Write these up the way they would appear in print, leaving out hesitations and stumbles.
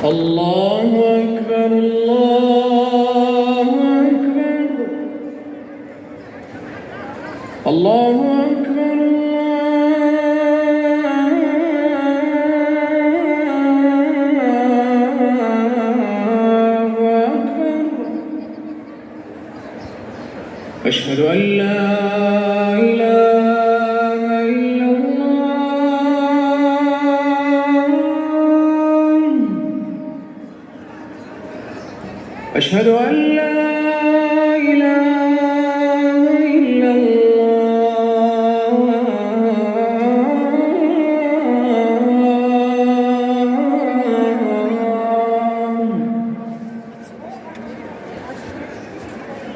الله أكبر الله أكبر الله أكبر الله أكبر. أشهد أن لا إله إلا الله. أشهد أن لا إله إلا الله.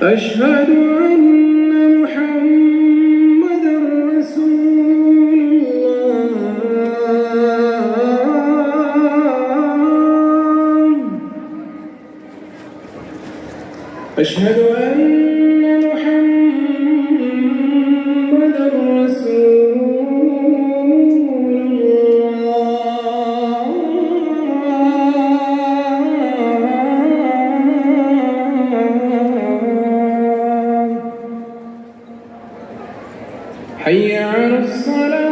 أشهد أن محمدًا رسول الله. أشهد أن محمدًا رسول الله. حي على الصلاة.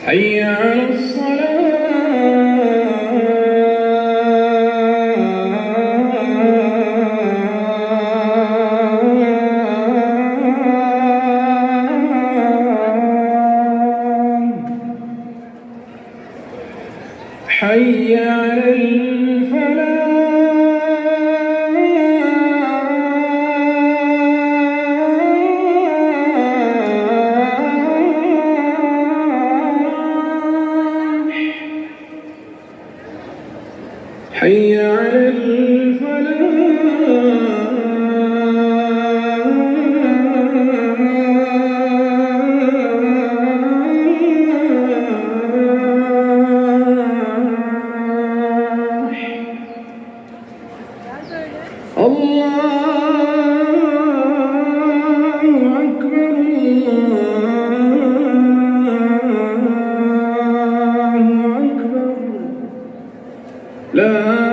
حي على الصلاة. حي على الفلاح. حي على الفلاح. الله أكبر الله أكبر. لا